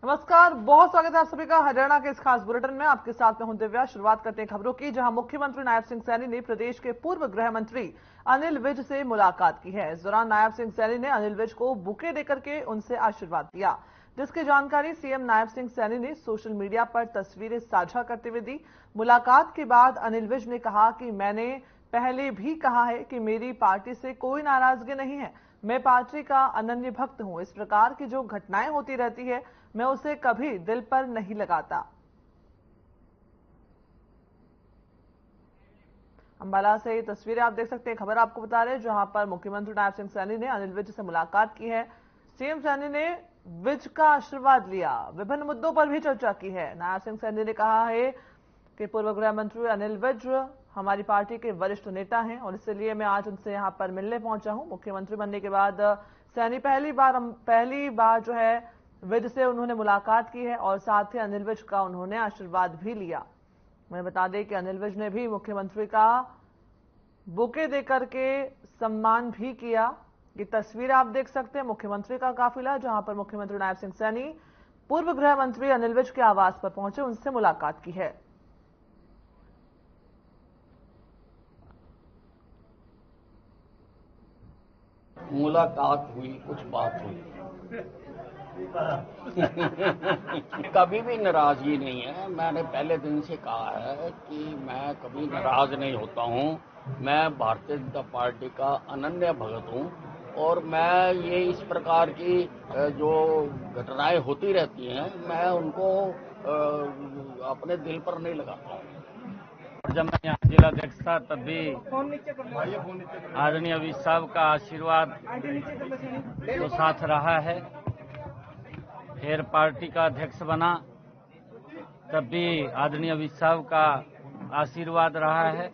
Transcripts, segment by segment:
नमस्कार, बहुत स्वागत है आप सभी का हरियाणा के इस खास बुलेटिन में। आपके साथ में हूं दिव्या। शुरुआत करते हैं खबरों की, जहां मुख्यमंत्री नायब सिंह सैनी ने प्रदेश के पूर्व गृह मंत्री अनिल विज से मुलाकात की है। इस दौरान नायब सिंह सैनी ने अनिल विज को बुके देकर के उनसे आशीर्वाद दिया, जिसकी जानकारी सीएम नायब सिंह सैनी ने सोशल मीडिया पर तस्वीरें साझा करते हुए दी। मुलाकात के बाद अनिल विज ने कहा कि मैंने पहले भी कहा है कि मेरी पार्टी से कोई नाराजगी नहीं है, मैं पार्टी का अनन्य भक्त हूं। इस प्रकार की जो घटनाएं होती रहती है, मैं उसे कभी दिल पर नहीं लगाता। अंबाला से ये तस्वीरें आप देख सकते हैं। खबर आपको बता रहे हैं, जहां पर मुख्यमंत्री नायब सिंह सैनी ने अनिल विज से मुलाकात की है। सीएम सैनी ने विज का आशीर्वाद लिया, विभिन्न मुद्दों पर भी चर्चा की है। नायब सिंह सैनी ने कहा है कि पूर्व गृह मंत्री अनिल विज हमारी पार्टी के वरिष्ठ नेता हैं और इसलिए मैं आज उनसे यहां पर मिलने पहुंचा हूं। मुख्यमंत्री बनने के बाद सैनी पहली बार जो है विज से उन्होंने मुलाकात की है और साथ ही अनिल विज का उन्होंने आशीर्वाद भी लिया। मैं बता दें कि अनिल विज ने भी मुख्यमंत्री का बुके देकर के सम्मान भी किया। ये तस्वीर आप देख सकते हैं, मुख्यमंत्री का काफिला, जहां पर मुख्यमंत्री नायब सिंह सैनी पूर्व गृह मंत्री अनिल विज के आवास पर पहुंचे, उनसे मुलाकात की है। मुलाकात हुई, कुछ बात हुई। कभी भी नाराजगी नहीं है। मैंने पहले दिन से कहा है कि मैं कभी नाराज नहीं होता हूं। मैं भारतीय जनता पार्टी का अनन्य भक्त हूं और मैं ये इस प्रकार की जो घटनाएं होती रहती हैं, मैं उनको अपने दिल पर नहीं लगाता हूं। और जब मैं यहाँ जिलाध्यक्ष था तब भी आदरणीय विज साहब का आशीर्वाद तो साथ रहा है। फिर पार्टी का अध्यक्ष बना तब भी आदरणीय विज साहब का आशीर्वाद रहा है।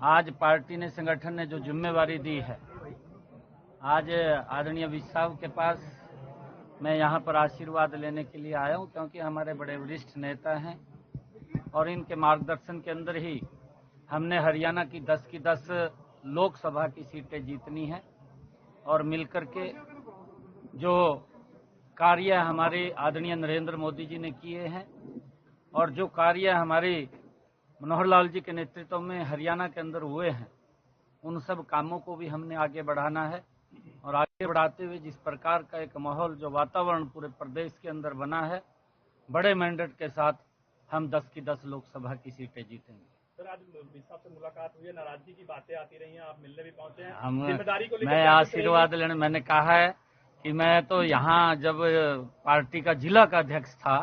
आज पार्टी ने, संगठन ने जो जिम्मेवारी दी है, आज आदरणीय विज साहब के पास मैं यहाँ पर आशीर्वाद लेने के लिए आया हूँ, क्योंकि हमारे बड़े वरिष्ठ नेता हैं और इनके मार्गदर्शन के अंदर ही हमने हरियाणा की 10 की 10 लोकसभा की सीटें जीतनी है और मिलकर के जो कार्य हमारे आदरणीय नरेंद्र मोदी जी ने किए हैं और जो कार्य हमारे मनोहर लाल जी के नेतृत्व में हरियाणा के अंदर हुए हैं, उन सब कामों को भी हमने आगे बढ़ाना है। और आगे बढ़ाते हुए जिस प्रकार का एक माहौल, जो वातावरण पूरे प्रदेश के अंदर बना है, बड़े मैंडेट के साथ हम 10 की 10 लोकसभा की सीटें जीतेंगे। सर, आज विज साहब से मुलाकात हुई है, नाराजगी की बातें आती रही हैं, आप मिलने भी पहुंचे हैं, जिम्मेदारी को लेकर मैं आशीर्वाद लेने, मैंने कहा है कि मैं तो यहाँ जब पार्टी का जिला का अध्यक्ष था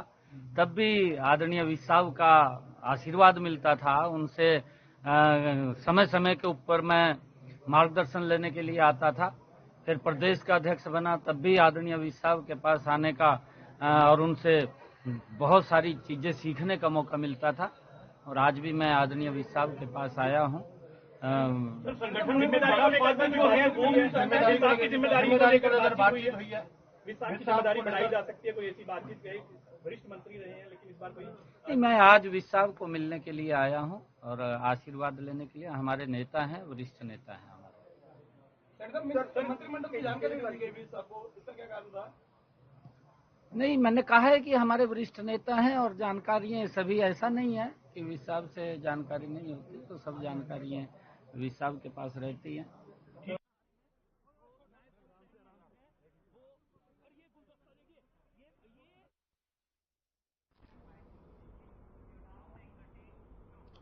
तब भी आदरणीय विज साहब का आशीर्वाद मिलता था। उनसे समय समय के ऊपर मैं मार्गदर्शन लेने के लिए आता था। फिर प्रदेश का अध्यक्ष बना तब भी आदरणीय विज साहब के पास आने का और उनसे बहुत सारी चीजें सीखने का मौका मिलता था। और आज भी मैं आदरणीय विज साहब के पास आया हूँ। संगठन में जिम्मेदारी बढ़ाई जा सकती है, कोई ऐसी बातचीत है? वरिष्ठ मंत्री रहे हैं, लेकिन इस बार कोई नहीं, मैं आज विज साहब को मिलने के लिए आया हूँ और आशीर्वाद लेने के लिए। हमारे नेता हैं, वरिष्ठ नेता हैं हमारे। मंत्रिमंडल की जानकारी आपको, इसका क्या कारण था? नहीं, मैंने कहा है कि हमारे वरिष्ठ नेता हैं और जानकारियां सभी, ऐसा नहीं है कि विज साहब से जानकारी नहीं होती, तो सब जानकारियां विज साहब के पास रहती हैं।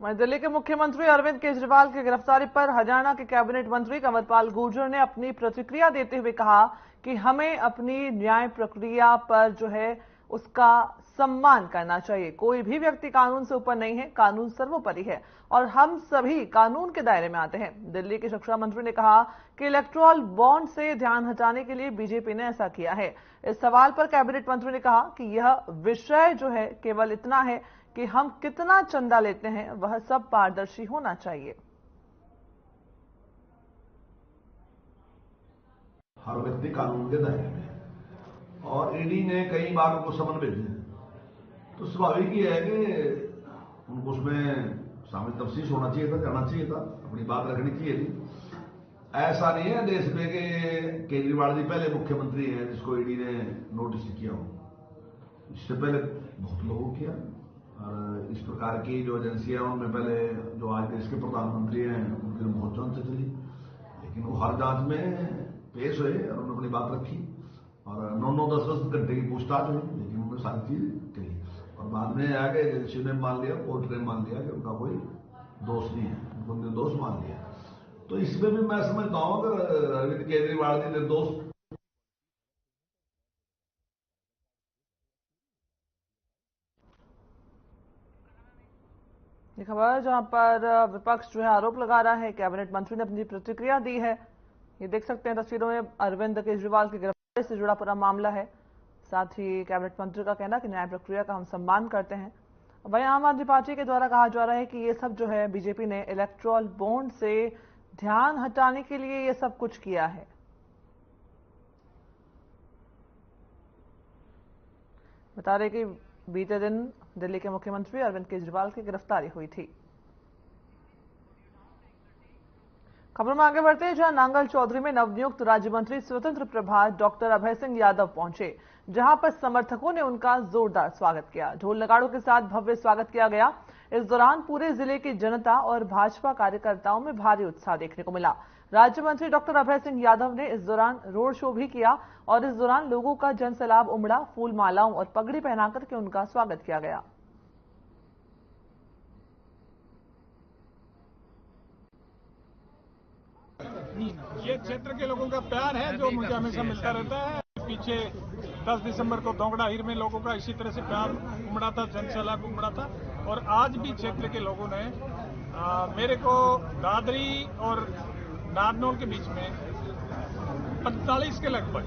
वहीं दिल्ली के मुख्यमंत्री अरविंद केजरीवाल की गिरफ्तारी पर हरियाणा के कैबिनेट मंत्री कंवरपाल गुर्जर ने अपनी प्रतिक्रिया देते हुए कहा कि हमें अपनी न्याय प्रक्रिया पर जो है उसका सम्मान करना चाहिए। कोई भी व्यक्ति कानून से ऊपर नहीं है, कानून सर्वोपरि है और हम सभी कानून के दायरे में आते हैं। दिल्ली के शिक्षा मंत्री ने कहा कि इलेक्टोरल बॉन्ड से ध्यान हटाने के लिए बीजेपी ने ऐसा किया है। इस सवाल पर कैबिनेट मंत्री ने कहा कि यह विषय जो है केवल इतना है कि हम कितना चंदा लेते हैं, वह सब पारदर्शी होना चाहिए। हर व्यक्ति कानून के दायरे में है और ईडी ने कई बार उनको समन भेजे हैं, तो स्वाभाविक ही है कि उनको उसमें शामिल तफ्तीश होना चाहिए था, जाना चाहिए था, अपनी बात रखनी चाहिए थी। ऐसा नहीं है देश में कि केजरीवाल जी पहले मुख्यमंत्री हैं जिसको ईडी ने नोटिस किया हो। इससे पहले बहुत लोगों किया, और इस प्रकार की जो एजेंसियां उनमें पहले जो आज देश के प्रधानमंत्री हैं उनकी बहुत जांच चली, लेकिन वो हर जांच में पेश हुए और उन्होंने अपनी बात रखी और 9-9, 10-10 घंटे की पूछताछ हुई, लेकिन उन्होंने सारी चीज कही और बाद में आगे एजेंसी ने मान लिया, कोर्ट ने मान लिया कि उनका कोई दोष नहीं है, उनको निर्दोष मान लिया। तो इसमें भी मैं समझता हूं अगर अरविंद केजरीवाल जी निर्दोष ये खबर जहां पर विपक्ष जो है आरोप लगा रहा है, कैबिनेट मंत्री ने अपनी प्रतिक्रिया दी है। ये देख सकते हैं तस्वीरों में अरविंद केजरीवाल की गिरफ्तारी से जुड़ा पूरा मामला है। साथ ही कैबिनेट मंत्री का कहना कि न्याय प्रक्रिया का हम सम्मान करते हैं। वहीं आम आदमी पार्टी के द्वारा कहा जा रहा है कि ये सब जो है बीजेपी ने इलेक्टोरल बॉन्ड से ध्यान हटाने के लिए ये सब कुछ किया है। बता रहे कि बीते दिन दिल्ली के मुख्यमंत्री अरविंद केजरीवाल की गिरफ्तारी हुई थी। खबर में आगे बढ़ते हैं, जहां नांगल चौधरी में नवनियुक्त राज्य मंत्री स्वतंत्र प्रभार डॉक्टर अभय सिंह यादव पहुंचे, जहां पर समर्थकों ने उनका जोरदार स्वागत किया। ढोल नगाड़ों के साथ भव्य स्वागत किया गया। इस दौरान पूरे जिले की जनता और भाजपा कार्यकर्ताओं में भारी उत्साह देखने को मिला। राज्य मंत्री डॉक्टर अभय सिंह यादव ने इस दौरान रोड शो भी किया और इस दौरान लोगों का जनसैलाब उमड़ा। फूल मालाओं और पगड़ी पहनाकर के उनका स्वागत किया गया। ये क्षेत्र के लोगों का प्यार है जो मुझे हमेशा मिलता रहता है। पीछे 10 दिसंबर को दोंगड़ा हीर में लोगों का इसी तरह से प्यार उमड़ा था, जनसैलाब उमड़ा था और आज भी क्षेत्र के लोगों ने मेरे को दादरी और नारनौल के बीच में 45 के लगभग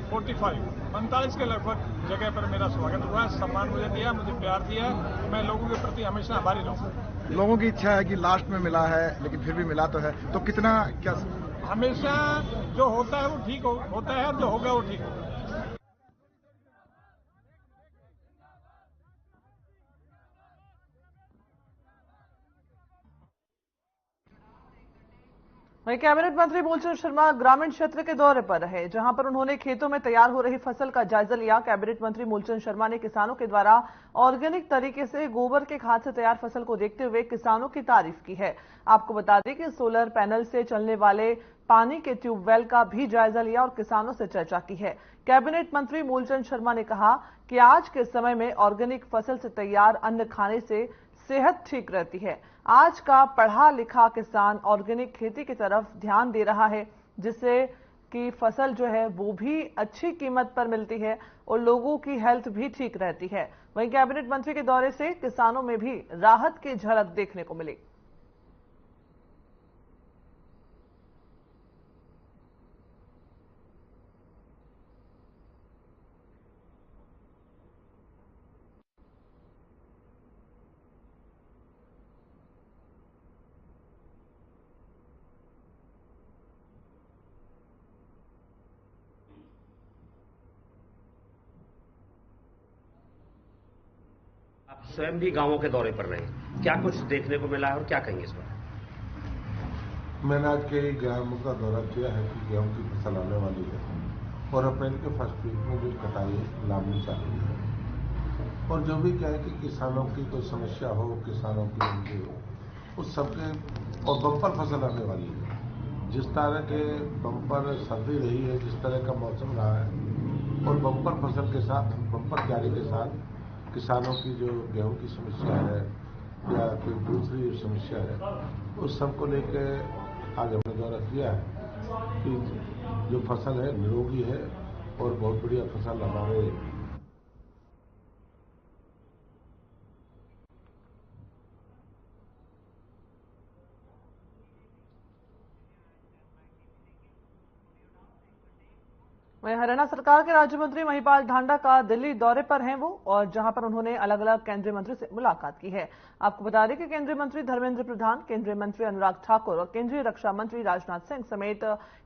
जगह पर मेरा स्वागत हुआ है। सम्मान मुझे दिया, मुझे प्यार दिया। मैं लोगों के प्रति हमेशा आभारी रहूंगा। लोगों की इच्छा है कि लास्ट में मिला है, लेकिन फिर भी मिला तो है, तो कितना क्या हमेशा जो होता है वो ठीक होता है और जो होगा वो ठीक होगा। वहीं कैबिनेट मंत्री मूलचंद शर्मा ग्रामीण क्षेत्र के दौरे पर रहे, जहां पर उन्होंने खेतों में तैयार हो रही फसल का जायजा लिया। कैबिनेट मंत्री मूलचंद शर्मा ने किसानों के द्वारा ऑर्गेनिक तरीके से गोबर के खाद से तैयार फसल को देखते हुए किसानों की तारीफ की है। आपको बता दें कि सोलर पैनल से चलने वाले पानी के ट्यूबवेल का भी जायजा लिया और किसानों से चर्चा की है। कैबिनेट मंत्री मूलचंद शर्मा ने कहा कि आज के समय में ऑर्गेनिक फसल से तैयार अन्न खाने से सेहत ठीक रहती है। आज का पढ़ा लिखा किसान ऑर्गेनिक खेती की तरफ ध्यान दे रहा है, जिससे कि फसल जो है वो भी अच्छी कीमत पर मिलती है और लोगों की हेल्थ भी ठीक रहती है। वहीं कैबिनेट मंत्री के दौरे से किसानों में भी राहत की झलक देखने को मिली। आप स्वयं भी गांवों के दौरे पर रहे, क्या कुछ देखने को मिला है और क्या कहेंगे इस पर? मैंने आज कई गांवों का दौरा किया है कि गेहूं की फसल आने वाली है और अप्रैल के फर्स्ट वीक में जो कटाई लानी चाहिए है और जो भी क्या है कि किसानों की कोई समस्या हो, किसानों की उनकी उस सबके और बम्पर फसल आने वाली है। जिस तरह के बम्पर सर्दी रही है, जिस तरह का मौसम रहा है और बम्पर फसल के साथ, बम्पर तैयारी के साथ किसानों की जो गेहूं की समस्या है या कोई दूसरी समस्या है, उस सब को लेकर आज हमने दौरा किया है कि जो फसल है निरोगी है और बहुत बढ़िया फसल हमारे वहीं हरियाणा सरकार के राज्य मंत्री महिपाल ढांडा का दिल्ली दौरे पर हैं वो, और जहां पर उन्होंने अलग अलग केंद्रीय मंत्री से मुलाकात की है। आपको बता दें कि केंद्रीय मंत्री धर्मेंद्र प्रधान, केंद्रीय मंत्री अनुराग ठाकुर और केंद्रीय रक्षा मंत्री राजनाथ सिंह समेत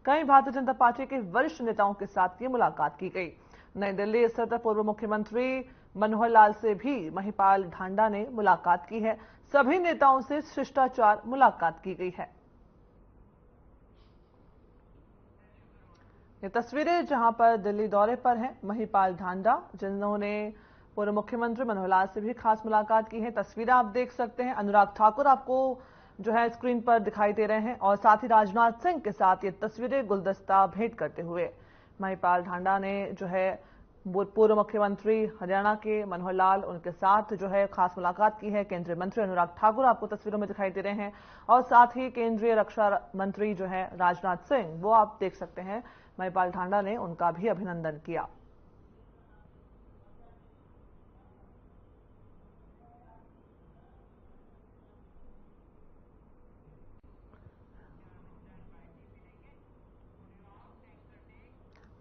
कई भारतीय जनता पार्टी के वरिष्ठ नेताओं के साथ ये मुलाकात की गई। नई दिल्ली स्थित पूर्व मुख्यमंत्री मनोहर लाल से भी महिपाल ढांडा ने मुलाकात की है। सभी नेताओं से शिष्टाचार मुलाकात की गई है। ये तस्वीरें जहां पर दिल्ली दौरे पर हैं महिपाल ढांडा, जिन्होंने पूर्व मुख्यमंत्री मनोहर लाल से भी खास मुलाकात की है। तस्वीरें आप देख सकते हैं। अनुराग ठाकुर आपको जो है स्क्रीन पर दिखाई दे रहे हैं और साथ ही राजनाथ सिंह के साथ ये तस्वीरें गुलदस्ता भेंट करते हुए महिपाल ढांडा ने जो है पूर्व मुख्यमंत्री हरियाणा के मनोहर लाल उनके साथ जो है खास मुलाकात की है। केंद्रीय मंत्री अनुराग ठाकुर आपको तस्वीरों में दिखाई दे रहे हैं और साथ ही केंद्रीय रक्षा मंत्री जो है राजनाथ सिंह, वो आप देख सकते हैं। महिपाल ढांडा ने उनका भी अभिनंदन किया।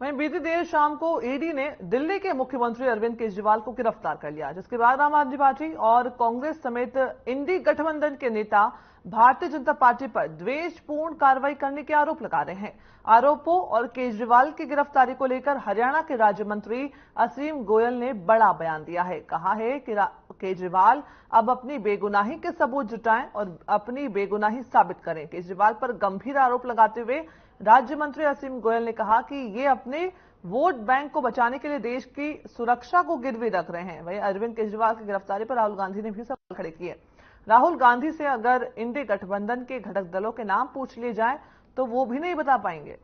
वहीं बीती देर शाम को ईडी ने दिल्ली के मुख्यमंत्री अरविंद केजरीवाल को गिरफ्तार कर लिया, जिसके बाद आम आदमी पार्टी और कांग्रेस समेत इंडी गठबंधन के नेता भारतीय जनता पार्टी पर द्वेषपूर्ण कार्रवाई करने के आरोप लगा रहे हैं। आरोपों और केजरीवाल की गिरफ्तारी को लेकर हरियाणा के राज्य मंत्री असीम गोयल ने बड़ा बयान दिया है। कहा है कि केजरीवाल अब अपनी बेगुनाही के सबूत जुटाएं और अपनी बेगुनाही साबित करें। केजरीवाल पर गंभीर आरोप लगाते हुए राज्य मंत्री असीम गोयल ने कहा कि ये अपने वोट बैंक को बचाने के लिए देश की सुरक्षा को गिरवी रख रहे हैं। वहीं अरविंद केजरीवाल की गिरफ्तारी पर राहुल गांधी ने भी सवाल खड़े किए। राहुल गांधी से अगर इंडी गठबंधन के घटक दलों के नाम पूछ लिए जाएं तो वो भी नहीं बता पाएंगे।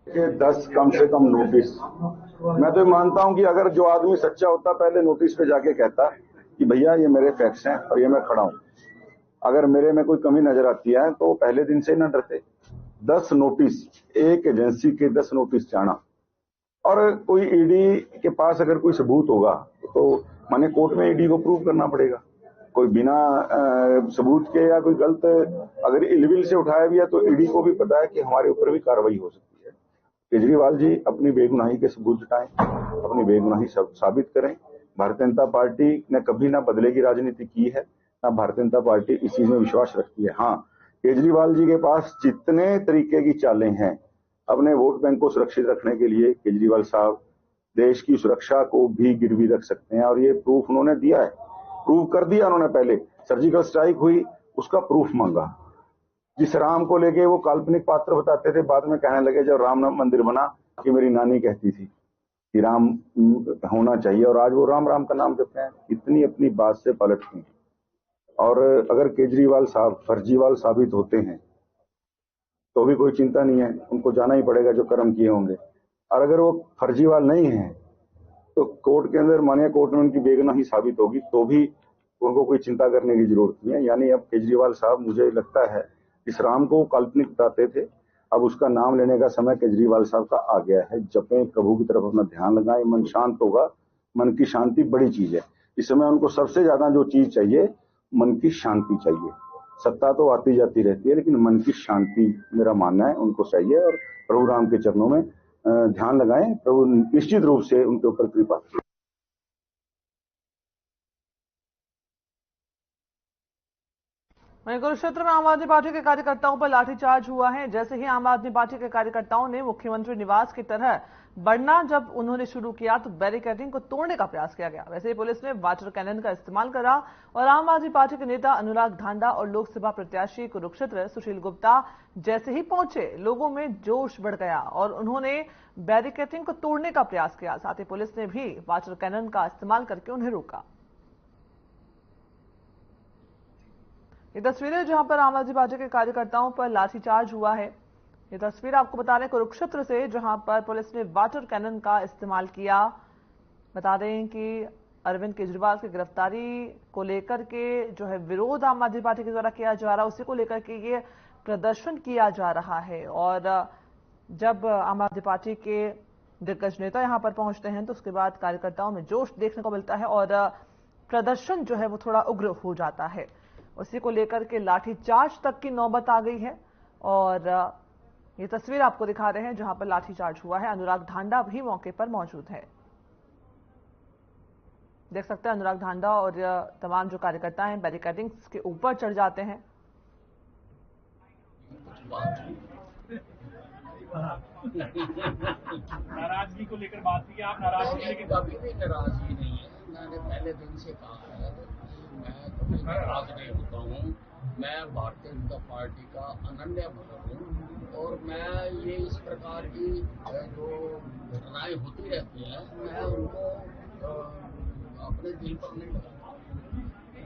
के 10 कम से कम नोटिस। मैं तो मानता हूं कि अगर जो आदमी सच्चा होता पहले नोटिस पे जाके कहता कि भैया ये मेरे फैक्ट्स हैं और ये मैं खड़ा हूं, अगर मेरे में कोई कमी नजर आती है तो पहले दिन से न डरते। 10 नोटिस, एक एजेंसी के 10 नोटिस जाना, और कोई ईडी के पास अगर कोई सबूत होगा तो माने कोर्ट में ईडी को प्रूव करना पड़ेगा। कोई बिना सबूत के या कोई गलत अगर इलविल से उठाया भी है तो ईडी को भी पता है कि हमारे ऊपर भी कार्रवाई हो सकती है। केजरीवाल जी अपनी बेगुनाही के सबूत जुटाएं, अपनी बेगुनाही साबित करें। भारतीय जनता पार्टी ने कभी ना बदले की राजनीति की है, ना भारतीय जनता पार्टी इस चीज में विश्वास रखती है। हाँ, केजरीवाल जी के पास जितने तरीके की चालें हैं अपने वोट बैंक को सुरक्षित रखने के लिए, केजरीवाल साहब देश की सुरक्षा को भी गिरवी रख सकते हैं और ये प्रूफ उन्होंने दिया है। प्रूव कर दिया उन्होंने। पहले सर्जिकल स्ट्राइक हुई, उसका प्रूफ मांगा। जिस राम को लेके वो काल्पनिक पात्र बताते थे, बाद में कहने लगे जब राम मंदिर बना कि मेरी नानी कहती थी कि राम होना चाहिए, और आज वो राम राम का नाम जपते हैं। इतनी अपनी बात से पलट गई। और अगर केजरीवाल साहब फर्जीवाल साबित होते हैं तो भी कोई चिंता नहीं है, उनको जाना ही पड़ेगा जो कर्म किए होंगे। और अगर वो फर्जीवाल नहीं है तो कोर्ट के अंदर मानिए कोर्ट में उनकी बेगुनाही साबित होगी तो भी उनको कोई चिंता करने की जरूरत नहीं है। यानी अब केजरीवाल साहब, मुझे लगता है इस राम को काल्पनिक बताते थे, अब उसका नाम लेने का समय केजरीवाल साहब का आ गया है। जपें, प्रभु की तरफ अपना ध्यान लगाएं, मन शांत होगा। मन की शांति बड़ी चीज है। इस समय उनको सबसे ज्यादा जो चीज चाहिए, मन की शांति चाहिए। सत्ता तो आती जाती रहती है, लेकिन मन की शांति मेरा मानना है उनको चाहिए। और प्रभु राम के चरणों में ध्यान लगाएं, प्रभु निश्चित रूप से उनके ऊपर कृपा। वहीं कुरुक्षेत्र में आम आदमी पार्टी के कार्यकर्ताओं पर लाठीचार्ज हुआ है। जैसे ही आम आदमी पार्टी के कार्यकर्ताओं ने मुख्यमंत्री निवास की तरह बढ़ना जब उन्होंने शुरू किया तो बैरिकेडिंग को तोड़ने का प्रयास किया गया। वैसे ही पुलिस ने वाटर कैनन का इस्तेमाल करा और आम आदमी पार्टी के नेता अनुराग ढांडा और लोकसभा प्रत्याशी कुरुक्षेत्र सुशील गुप्ता जैसे ही पहुंचे, लोगों में जोश बढ़ गया और उन्होंने बैरिकेडिंग को तोड़ने का प्रयास किया। साथ ही पुलिस ने भी वाटर कैनन का इस्तेमाल करके उन्हें रोका। ये तस्वीरें जहां पर आम आदमी पार्टी के कार्यकर्ताओं पर लाठीचार्ज हुआ है, ये तस्वीर आपको बता रहे कुरुक्षेत्र से, जहां पर पुलिस ने वाटर कैनन का इस्तेमाल किया। बता दें कि अरविंद केजरीवाल की गिरफ्तारी को लेकर के जो है विरोध आम आदमी पार्टी के द्वारा किया जा रहा है, उसी को लेकर के ये प्रदर्शन किया जा रहा है। और जब आम आदमी पार्टी के दिग्गज नेता यहां पर पहुंचते हैं तो उसके बाद कार्यकर्ताओं में जोश देखने को मिलता है और प्रदर्शन जो है वो थोड़ा उग्र हो जाता है। उसी को लेकर के लाठीचार्ज तक की नौबत आ गई है और ये तस्वीर आपको दिखा रहे हैं जहां पर लाठीचार्ज हुआ है। अनुराग ढांडा भी मौके पर मौजूद है। देख सकते हैं अनुराग ढांडा और तमाम जो कार्यकर्ता हैं बैरिकेडिंग्स के ऊपर चढ़ जाते हैं। नाराजगी को लेकर बात की, आप नाराजगी, लेकिन कभी भी नाराजगी नहीं है। मैंने पहले दिन से कहा है कि मैं कभी नाराज नहीं होता हूँ। मैं भारतीय जनता पार्टी का अनन्य भक्त हूँ और मैं ये इस प्रकार की जो घटनाएं होती रहती हैं मैं उनको अपने दिल पर नहीं लगाता।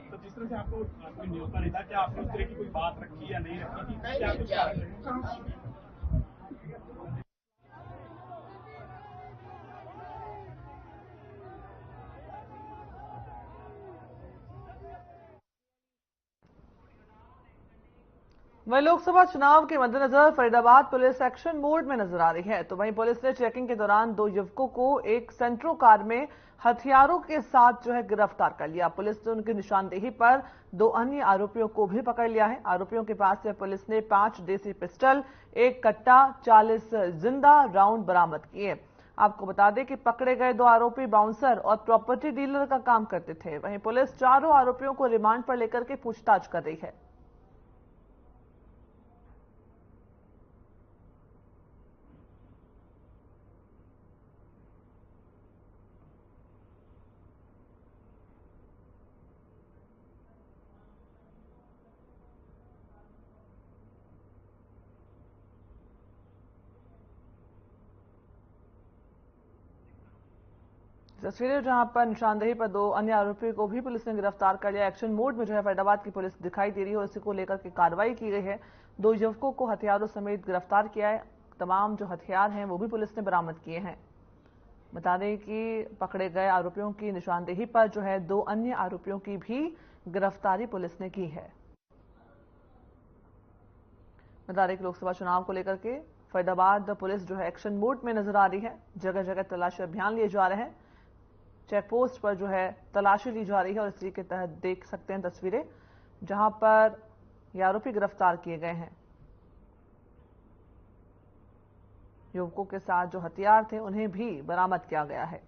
तो जिस तरह से आपको कोई न्योता नहीं था, क्या आपने उस तरह की कोई बात रखी या नहीं रखी थी? क्या कुछ वहीं लोकसभा चुनाव के मद्देनजर फरीदाबाद पुलिस एक्शन मोड में नजर आ रही है। तो वहीं पुलिस ने चेकिंग के दौरान 2 युवकों को एक सेंट्रो कार में हथियारों के साथ गिरफ्तार कर लिया। पुलिस ने उनकी निशानदेही पर 2 अन्य आरोपियों को भी पकड़ लिया है। आरोपियों के पास से पुलिस ने 5 देसी पिस्टल, 1 कट्टा, 40 जिंदा राउंड बरामद किए। आपको बता दें कि पकड़े गए 2 आरोपी बाउंसर और प्रॉपर्टी डीलर का काम करते थे। वहीं पुलिस चारों आरोपियों को रिमांड पर लेकर के पूछताछ कर रही है। तस्वीरें जहां पर निशानदेही पर 2 अन्य आरोपियों को भी पुलिस ने गिरफ्तार कर लिया। एक्शन मोड में फरीदाबाद की पुलिस दिखाई दे रही है और इसी को लेकर के कार्रवाई की गई है। 2 युवकों को हथियारों समेत गिरफ्तार किया है। तमाम जो हथियार हैं वो भी पुलिस ने बरामद किए हैं। बता दें कि पकड़े गए आरोपियों की निशानदेही पर 2 अन्य आरोपियों की भी गिरफ्तारी पुलिस ने की है। बता दें कि लोकसभा चुनाव को लेकर के फरीदाबाद पुलिस एक्शन मोड में नजर आ रही है। जगह जगह तलाशी अभियान लिए जा रहे हैं। चेक पोस्ट पर तलाशी ली जा रही है और इसी के तहत देख सकते हैं तस्वीरें जहां पर ये आरोपी गिरफ्तार किए गए हैं। युवकों के साथ जो हथियार थे उन्हें भी बरामद किया गया है।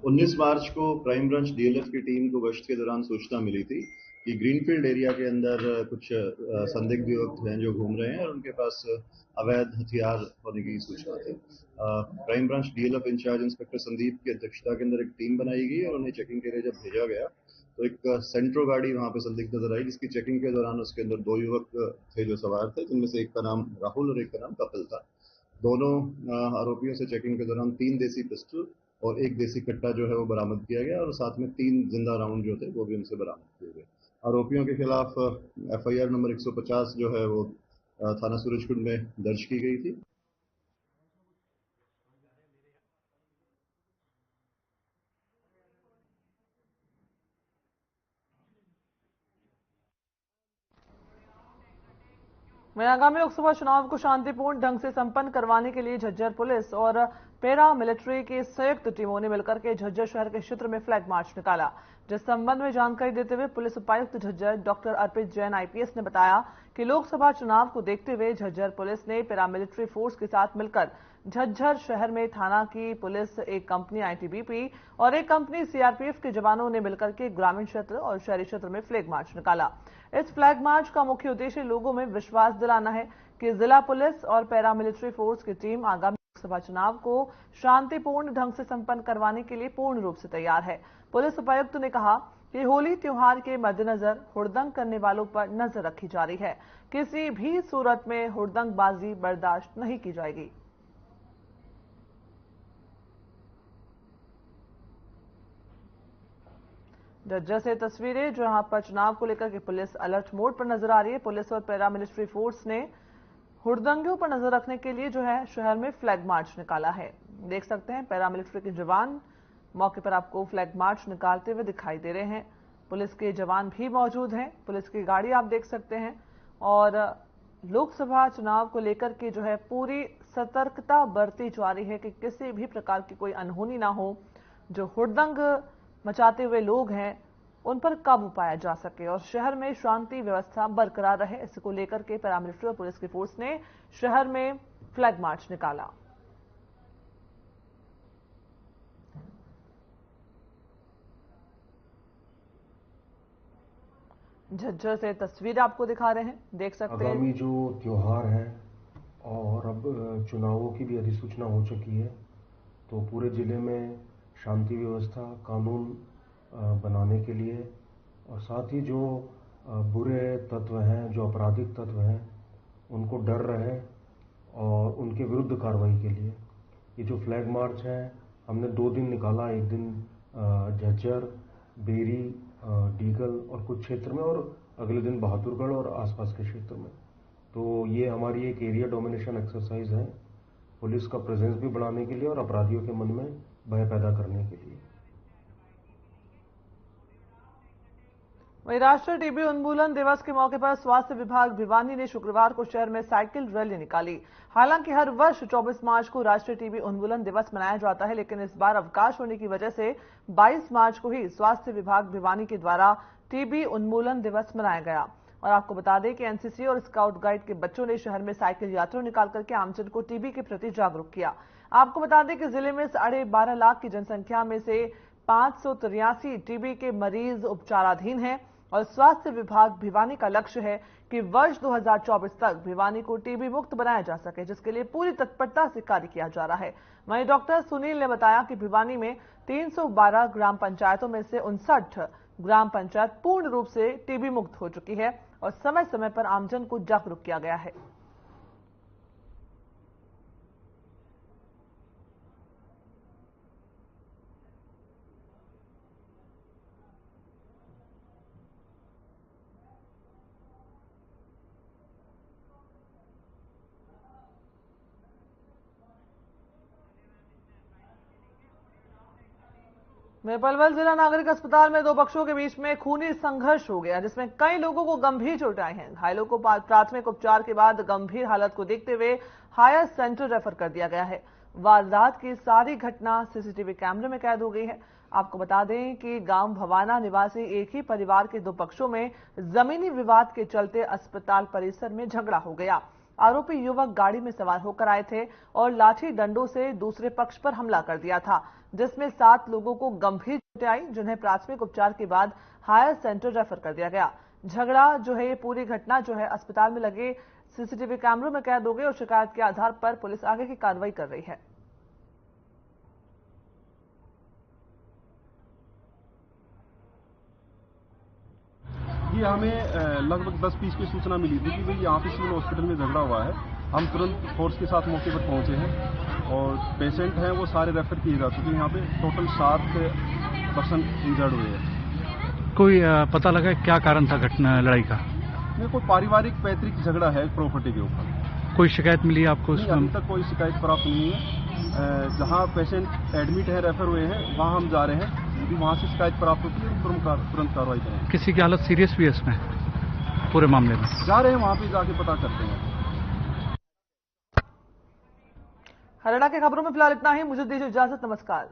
उन्नीस मार्च को क्राइम ब्रांच डीएलएफ की टीम को गश्त के दौरान सूचना मिली थी कि ग्रीनफील्ड एरिया के अंदर कुछ संदिग्ध युवक हैं जो घूम रहे हैं और उनके पास अवैध हथियार होने की सूचना थी। Crime branch DLF incharge inspector Sandeep की अध्यक्षता के अंदर एक टीम बनाई गई और उन्हें चेकिंग के लिए जब भेजा गया तो एक सेंट्रो गाड़ी वहां पे संदिग्ध नजर आई, जिसकी चेकिंग के दौरान उसके अंदर 2 युवक थे जो सवार थे, जिनमें से एक का नाम राहुल और एक का नाम कपिल था। दोनों आरोपियों से चेकिंग के दौरान 3 देसी पिस्टल और 1 देसी कट्टा वो बरामद किया गया और साथ में 3 जिंदा राउंड जो थे वो भी उनसे बरामद किए गए। आरोपियों के खिलाफ एफआईआर नंबर 150 वो थाना सूरजकुंड में दर्ज की गई थी। आगामी लोकसभा चुनाव को शांतिपूर्ण ढंग से संपन्न करवाने के लिए झज्जर पुलिस और पैरा मिलिट्री की संयुक्त टीमों ने मिलकर के झज्जर शहर के क्षेत्र में फ्लैग मार्च निकाला। जिस संबंध में जानकारी देते हुए पुलिस उपायुक्त झज्जर डॉक्टर अर्पित जैन आईपीएस ने बताया कि लोकसभा चुनाव को देखते हुए झज्जर पुलिस ने पैरा मिलिट्री फोर्स के साथ मिलकर झज्जर शहर में थाना की पुलिस, एक कंपनी आईटीबीपी और एक कंपनी सीआरपीएफ के जवानों ने मिलकर के ग्रामीण क्षेत्र और शहरी क्षेत्र में फ्लैग मार्च निकाला। इस फ्लैग मार्च का मुख्य उद्देश्य लोगों में विश्वास दिलाना है कि जिला पुलिस और पैरा मिलिट्री फोर्स की टीम आगामी लोकसभा चुनाव को शांतिपूर्ण ढंग से संपन्न करवाने के लिए पूर्ण रूप से तैयार है। पुलिस उपायुक्त ने कहा कि होली त्योहार के मद्देनजर हुड़दंग करने वालों पर नजर रखी जा रही है। किसी भी सूरत में हुड़दंगबाजी बर्दाश्त नहीं की जाएगी। झज्जर से तस्वीरें जहां पर चुनाव को लेकर के पुलिस अलर्ट मोड पर नजर आ रही है। पुलिस और पैरा मिलिट्री फोर्स ने हुड़दंगियों पर नजर रखने के लिए शहर में फ्लैग मार्च निकाला है। देख सकते हैं पैरा मिलिट्री के जवान मौके पर आपको फ्लैग मार्च निकालते हुए दिखाई दे रहे हैं। पुलिस के जवान भी मौजूद हैं। पुलिस की गाड़ी आप देख सकते हैं और लोकसभा चुनाव को लेकर के पूरी सतर्कता बरती जा रही है कि किसी भी प्रकार की कोई अनहोनी ना हो। जो हुड़दंग मचाते हुए लोग हैं उन पर काबू पाया जा सके और शहर में शांति व्यवस्था बरकरार रहे। इसको लेकर के पैरामिलिट्री और पुलिस की फोर्स ने शहर में फ्लैग मार्च निकाला। झज्जर से तस्वीर आपको दिखा रहे हैं, देख सकते हैं। आगामी जो त्योहार है और अब चुनावों की भी अधिसूचना हो चुकी है, तो पूरे जिले में शांति व्यवस्था कानून बनाने के लिए और साथ ही जो बुरे तत्व हैं, जो आपराधिक तत्व हैं, उनको डर रहे और उनके विरुद्ध कार्रवाई के लिए ये जो फ्लैग मार्च है हमने 2 दिन निकाला। एक दिन झज्जर, बेरी, डीगल और कुछ क्षेत्र में और अगले दिन बहादुरगढ़ और आसपास के क्षेत्र में। तो ये हमारी एक एरिया डोमिनेशन एक्सरसाइज है, पुलिस का प्रेजेंस भी बढ़ाने के लिए और अपराधियों के मन में भय पैदा करने के लिए। वहीं राष्ट्रीय टीबी उन्मूलन दिवस के मौके पर स्वास्थ्य विभाग भिवानी ने शुक्रवार को शहर में साइकिल रैली निकाली। हालांकि हर वर्ष 24 मार्च को राष्ट्रीय टीबी उन्मूलन दिवस मनाया जाता है, लेकिन इस बार अवकाश होने की वजह से 22 मार्च को ही स्वास्थ्य विभाग भिवानी के द्वारा टीबी उन्मूलन दिवस मनाया गया। और आपको बता दें कि एनसीसी और स्काउट गाइड के बच्चों ने शहर में साइकिल यात्रा निकाल करके आमजन को टीबी के प्रति जागरूक किया। आपको बता दें कि जिले में 12.5 लाख की जनसंख्या में से 583 टीबी के मरीज उपचाराधीन हैं और स्वास्थ्य विभाग भिवानी का लक्ष्य है कि वर्ष 2024 तक भिवानी को टीबी मुक्त बनाया जा सके, जिसके लिए पूरी तत्परता से कार्य किया जा रहा है। वहीं डॉक्टर सुनील ने बताया कि भिवानी में 312 ग्राम पंचायतों में से 59 ग्राम पंचायत पूर्ण रूप से टीबी मुक्त हो चुकी है और समय समय पर आमजन को जागरूक किया गया है। पलवल जिला नागरिक अस्पताल में 2 पक्षों के बीच में खूनी संघर्ष हो गया, जिसमें कई लोगों को गंभीर चोटें आई हैं। घायलों को प्राथमिक उपचार के बाद गंभीर हालत को देखते हुए हायर सेंटर रेफर कर दिया गया है। वारदात की सारी घटना सीसीटीवी कैमरे में कैद हो गई है। आपको बता दें कि गांव भवाना निवासी एक ही परिवार के 2 पक्षों में जमीनी विवाद के चलते अस्पताल परिसर में झगड़ा हो गया। आरोपी युवक गाड़ी में सवार होकर आए थे और लाठी डंडों से दूसरे पक्ष पर हमला कर दिया था, जिसमें 7 लोगों को गंभीर चोटें आई, जिन्हें प्राथमिक उपचार के बाद हायर सेंटर रेफर कर दिया गया। झगड़ा जो है, ये पूरी घटना जो है अस्पताल में लगे सीसीटीवी कैमरों में कैद हो गई और शिकायत के आधार पर पुलिस आगे की कार्रवाई कर रही है। ये हमें लगभग 10-20 की सूचना मिली थी कि भाई यहाँ पे सिविल हॉस्पिटल में झगड़ा हुआ है। हम तुरंत फोर्स के साथ मौके पर पहुंचे हैं और पेशेंट हैं वो सारे रेफर किए जा चुके हैं। यहाँ पे टोटल 7 पर्सन इंजर्ड हुए हैं। कोई पता लगा क्या कारण था घटना लड़ाई का? ये कोई पारिवारिक पैतृक झगड़ा है प्रॉपर्टी के ऊपर। कोई शिकायत मिली आपको? अभी तक कोई शिकायत प्राप्त नहीं है। जहाँ पेशेंट एडमिट है, रेफर हुए हैं, वहाँ हम जा रहे हैं। यदि वहाँ से शिकायत प्राप्त होती है तुरंत कार्रवाई करेंगे। किसी की हालत सीरियस भी है इसमें पूरे मामले में? जा रहे हैं, वहाँ पे जाके पता करते हैं। हरियाणा की खबरों में फिलहाल इतना ही। मुझे दीजिए इजाजत, नमस्कार।